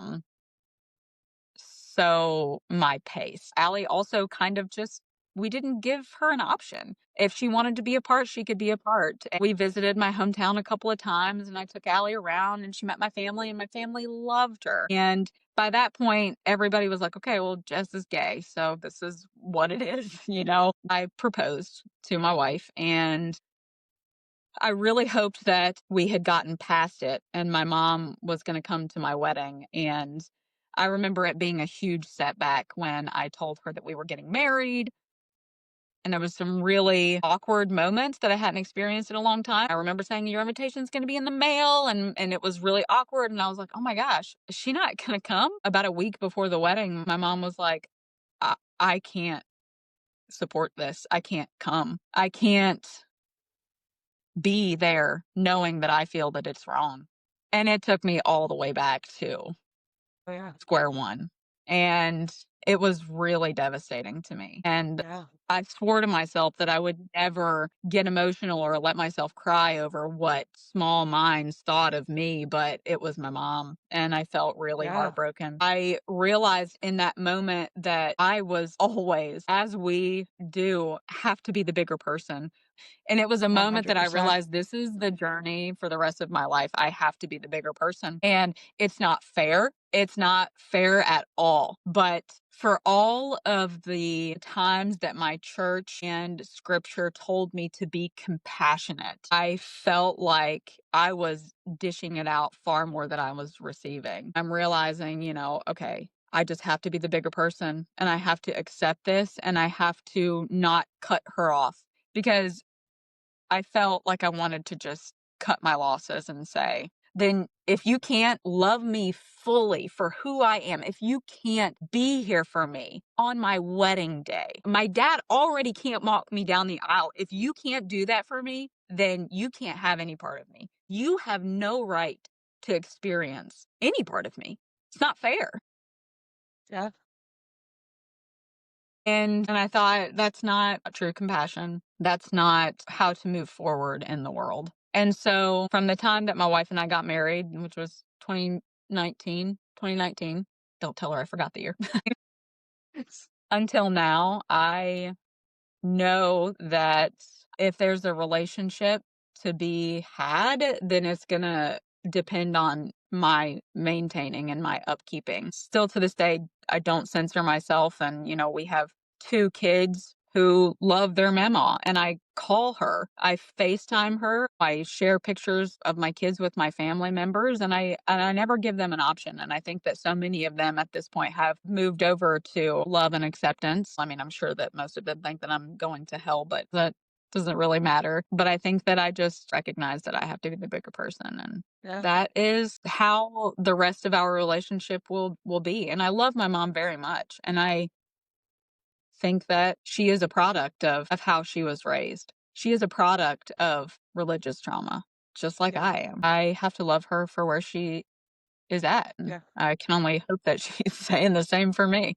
so my pace. Allie also kind of just we didn't give her an option. If she wanted to be a part, she could be a part. And we visited my hometown a couple of times and I took Allie around and she met my family and my family loved her. And by that point, everybody was like, okay, well, Jess is gay. So this is what it is. I proposed to my wife and I really hoped that we had gotten past it and my mom was going to come to my wedding. And I remember it being a huge setback when I told her that we were getting married. And there was some really awkward moments that I hadn't experienced in a long time. I remember saying, "Your invitation's gonna be in the mail," and it was really awkward, and I was like, "Oh my gosh, is she not gonna come?" About a week before the wedding, my mom was like, I can't support this. I can't come. I can't be there knowing that I feel that it's wrong." And it took me all the way back to Oh, yeah. square one. And it was really devastating to me. And Yeah. I swore to myself that I would never get emotional or let myself cry over what small minds thought of me, but it was my mom. And I felt really Yeah. heartbroken. I realized in that moment that I was always, as we do, have to be the bigger person. And it was a moment that I 100%. realized this is the journey for the rest of my life. I have to be the bigger person. And it's not fair. It's not fair at all. But for all of the times that my church and scripture told me to be compassionate, I felt like I was dishing it out far more than I was receiving. I'm realizing, okay, I just have to be the bigger person and I have to accept this and I have to not cut her off because I felt like I wanted to just cut my losses and say, then if you can't love me fully for who I am, if you can't be here for me on my wedding day, my dad already can't walk me down the aisle. If you can't do that for me, then you can't have any part of me. You have no right to experience any part of me. It's not fair. Yeah. And I thought that's not a true compassion. That's not how to move forward in the world. And so from the time that my wife and I got married, which was 2019, don't tell her I forgot the year, until now, I know that if there's a relationship to be had, then it's going to depend on my maintaining and my upkeeping. Still to this day, I don't censor myself. And, we have 2 kids who love their mama, and I call her, I FaceTime her, I share pictures of my kids with my family members, and I never give them an option. And I think that so many of them at this point have moved over to love and acceptance. I mean, I'm sure that most of them think that I'm going to hell, but that doesn't really matter. But I think that I just recognize that I have to be the bigger person, and Yeah. that is how the rest of our relationship will be. And I love my mom very much, and I think that she is a product of how she was raised. She is a product of religious trauma, just like Yeah. I am. I have to love her for where she is at, and Yeah. I can only hope that she's saying the same for me.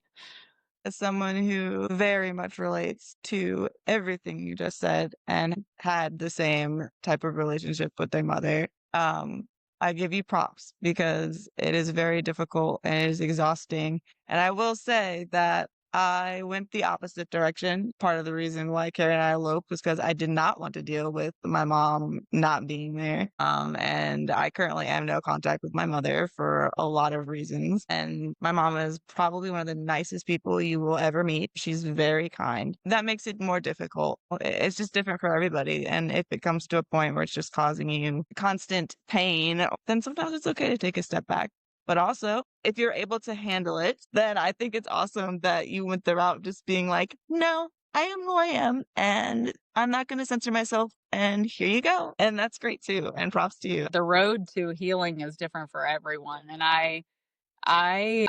As someone who very much relates to everything you just said and had the same type of relationship with their mother, I give you props because it is very difficult and it is exhausting. And I will say that I went the opposite direction. Part of the reason why Carrie and I eloped was because I did not want to deal with my mom not being there. And I currently am no contact with my mother for a lot of reasons. And my mom is probably one of the nicest people you will ever meet. She's very kind. That makes it more difficult. It's just different for everybody. And if it comes to a point where it's just causing you constant pain, then sometimes it's okay to take a step back. But also, if you're able to handle it, then I think it's awesome that you went the route of just being like, no, I am who I am, and I'm not going to censor myself, and here you go. And that's great too. And props to you. The road to healing is different for everyone, and I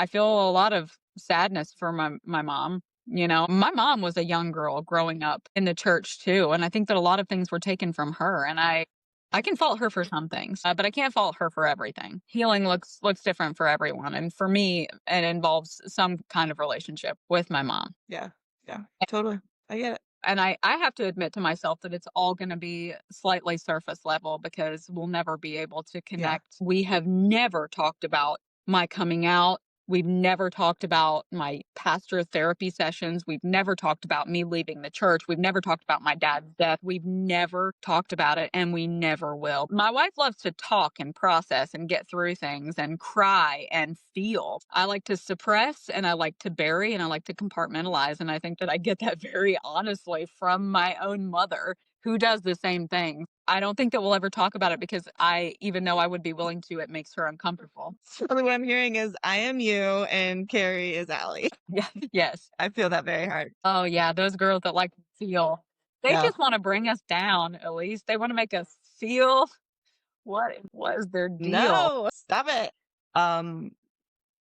feel a lot of sadness for my mom. My mom was a young girl growing up in the church too, and I think that a lot of things were taken from her. And I can fault her for some things, but I can't fault her for everything. Healing looks different for everyone, and for me, it involves some kind of relationship with my mom. Yeah. Yeah. Totally. I get it. And I have to admit to myself that it's all going to be slightly surface level because we'll never be able to Yeah. connect. We have never talked about my coming out. We've never talked about my pastor therapy sessions. We've never talked about me leaving the church. We've never talked about my dad's death. We've never talked about it, and we never will. My wife loves to talk and process and get through things and cry and feel. I like to suppress and I like to bury and I like to compartmentalize. And I think that I get that very honestly from my own mother, who does the same thing. I don't think that we'll ever talk about it because even though I would be willing to, it makes her uncomfortable. So what I'm hearing is I am you and Carrie is Allie. Yeah. Yes. I feel that very hard. Oh, yeah, those girls that like to feel. They Yeah. just wanna bring us down, at least. They wanna make us feel what is their deal? No, stop it. Um,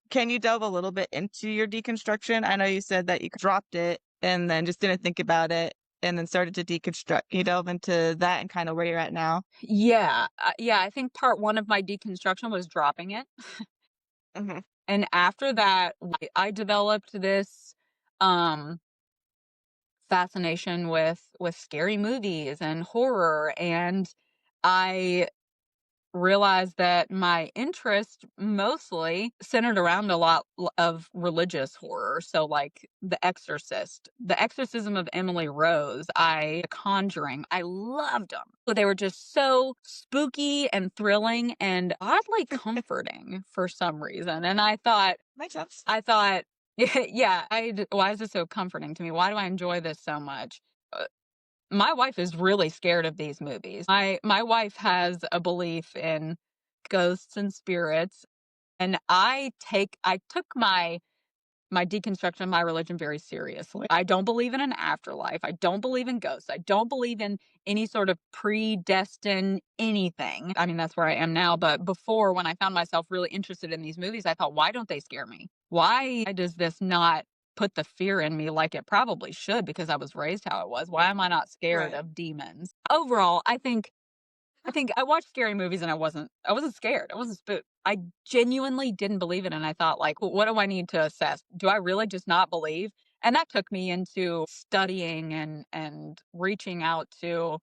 can you delve a little bit into your deconstruction? I know you said that you dropped it and then just didn't think about it and then started to deconstruct. Can you delve into that and kind of where you're at now? Yeah, yeah, I think part 1 of my deconstruction was dropping it, Mhm. and after that, I developed this, um, fascination with scary movies and horror, and I realized that my interest mostly centered around a lot of religious horror. So, like The Exorcist, The Exorcism of Emily Rose, The Conjuring. I loved them. They were just so spooky and thrilling and oddly comforting for some reason. And Makes sense. I thought, yeah, why is this so comforting to me? Why do I enjoy this so much? Uh, my wife is really scared of these movies. My wife has a belief in ghosts and spirits, and I took my deconstruction of my religion very seriously. I don't believe in an afterlife. I don't believe in ghosts. I don't believe in any sort of predestined anything. I mean, that's where I am now. But before, when I found myself really interested in these movies, I thought, why don't they scare me? Why does this not put the fear in me like it probably should because I was raised how I was? Why am I not scared Right. of demons? Overall, I think I watched scary movies and I wasn't scared. I wasn't spooked. I genuinely didn't believe it, and I thought, like, "Well, what do I need to assess? Do I really just not believe?" And that took me into studying and reaching out to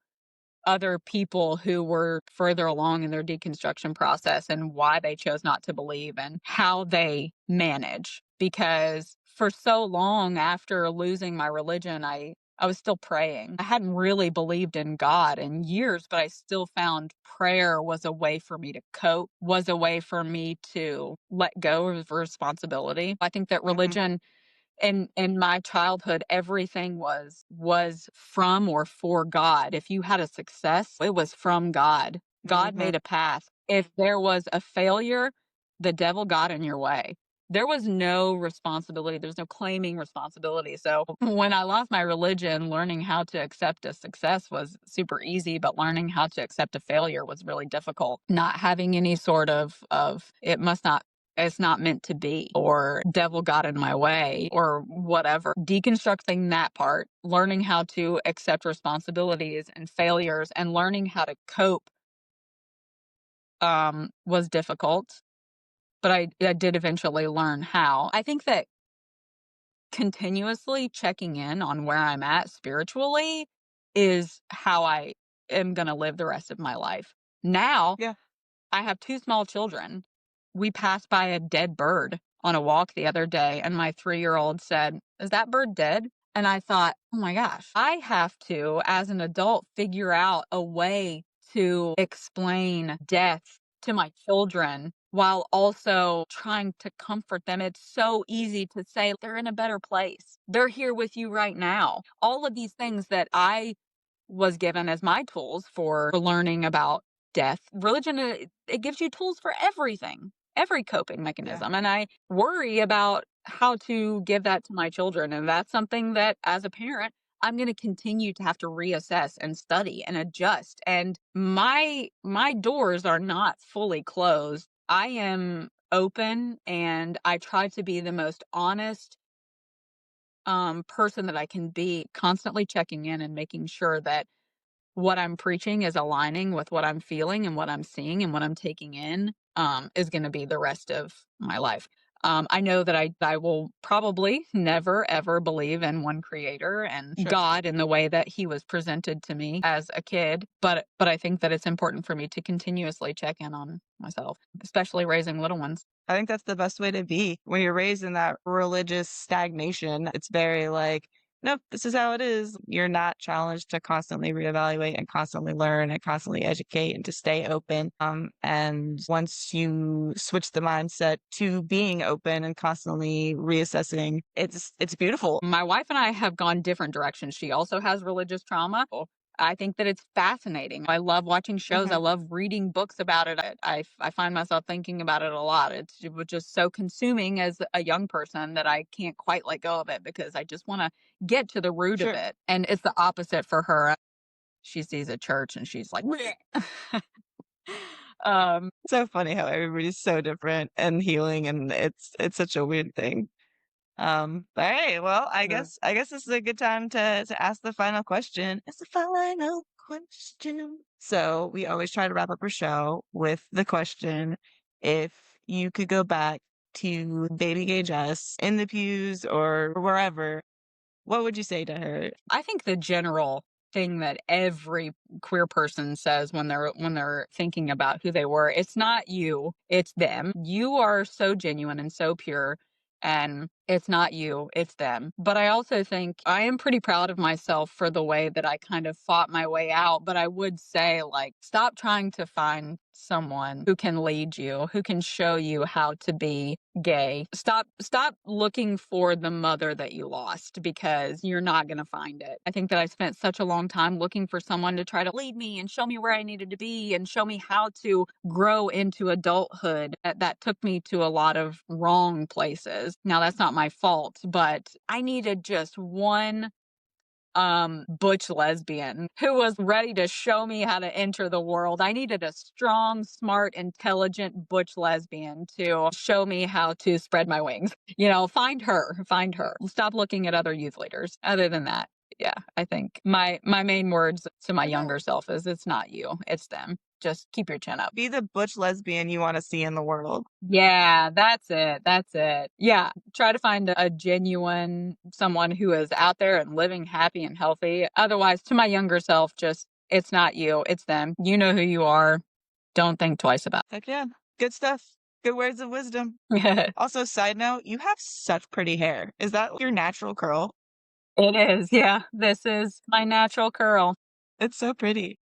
other people who were further along in their deconstruction process and why they chose not to believe and how they manage. Because for so long after losing my religion, I was still praying. I hadn't really believed in God in years, but I still found prayer was a way for me to cope, was a way for me to let go of responsibility. I think that Mhm. religion in my childhood, everything was from or for God. If you had a success, it was from God. God Mhm. made a path. If there was a failure, the devil got in your way. There was no responsibility. There's no claiming responsibility. So when I lost my religion, learning how to accept a success was super easy, but learning how to accept a failure was really difficult. Not having any sort of it must not it's not meant to be, or devil got in my way, or whatever. Deconstructing that part, learning how to accept responsibilities and failures, and learning how to cope was difficult, but I did eventually learn how. I think that continuously checking in on where I'm at spiritually is how I am going to live the rest of my life. Now, Yeah. I have 2 small children. We passed by a dead bird on a walk the other day, and my 3-year-old said, "Is that bird dead?" And I thought, "Oh my gosh, I have to, as an adult, figure out a way to explain death to my children while also trying to comfort them." It's so easy to say, "They're in a better place. They're here with you right now." All of these things that I was given as my tools for learning about death. Religion, it gives you tools for everything, every coping Yeah. mechanism. And I worry about how to give that to my children. And that's something that, as a parent, I'm going to continue to have to reassess and study and adjust. And my doors are not fully closed. I am open, and I try to be the most honest person that I can be, constantly checking in and making sure that what I'm preaching is aligning with what I'm feeling and what I'm seeing and what I'm taking in, is gonna be the rest of my life. I know that I will probably never, ever believe in one creator and Sure. God in the way that he was presented to me as a kid, but I think that it's important for me to continuously check in on myself, especially raising little ones. I think that's the best way to be. When you're raised in that religious stagnation, it's very like, nope, this is how it is. You're not challenged to constantly reevaluate and constantly learn and constantly educate and to stay open. And once you switch the mindset to being open and constantly reassessing, it's beautiful. My wife and I have gone different directions. She also has religious trauma. I think that it's fascinating. I love watching shows. I Mhm. love reading books about it. I find myself thinking about it a lot. It was just so consuming as a young person that I can't quite let go of it because I just want to get to the root of Sure. it. And it's the opposite for her. She sees a church and she's like, "Bleh." um, So funny how everybody's so different and healing, and it's such a weird thing. But hey, well, I guess this is a good time to ask the final question. It's the final question. So we always try to wrap up our show with the question: if you could go back to baby gay Jess in the pews or wherever, what would you say to her? I think the general thing that every queer person says when they're thinking about who they were, it's not you, it's them. You are so genuine and so pure, and it's not you, it's them. But I also think I am pretty proud of myself for the way that I kind of fought my way out. But I would say, like, stop trying to find someone who can lead you, who can show you how to be gay. Stop looking for the mother that you lost, because you're not going to find it. I think that I spent such a long time looking for someone to try to lead me and show me where I needed to be and show me how to grow into adulthood. That took me to a lot of wrong places. Now that's not my fault, but I needed just one butch lesbian who was ready to show me how to enter the world. I needed a strong, smart, intelligent butch lesbian to show me how to spread my wings. Find her, find her. Stop looking at other youth leaders. Other than that, yeah, I think my main words to my I know. younger self is, it's not you, it's them. Just keep your chin up. Be the butch lesbian you want to see in the world. Yeah, that's it. That's it. Yeah, try to find a genuine someone who is out there and living happy and healthy. Otherwise, to my younger self, just, it's not you, it's them. You know who you are. Don't think twice about Heck yeah. Good stuff. Good words of wisdom. it. Also, side note, you have such pretty hair. Is that your natural curl? It is, yeah. This is my natural curl. It's so pretty.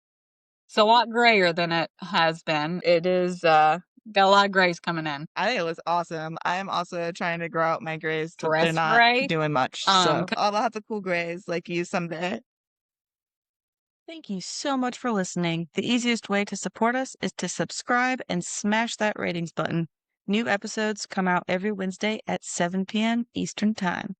It's a lot grayer than it has been. It is got a lot of grays coming in. I think it looks awesome. I am also trying to grow out my grays, but they're Dress not gray. doing much. Um So I'll have the cool grays like you someday. Thank you so much for listening. The easiest way to support us is to subscribe and smash that ratings button. New episodes come out every Wednesday at 7 p.m. Eastern Time.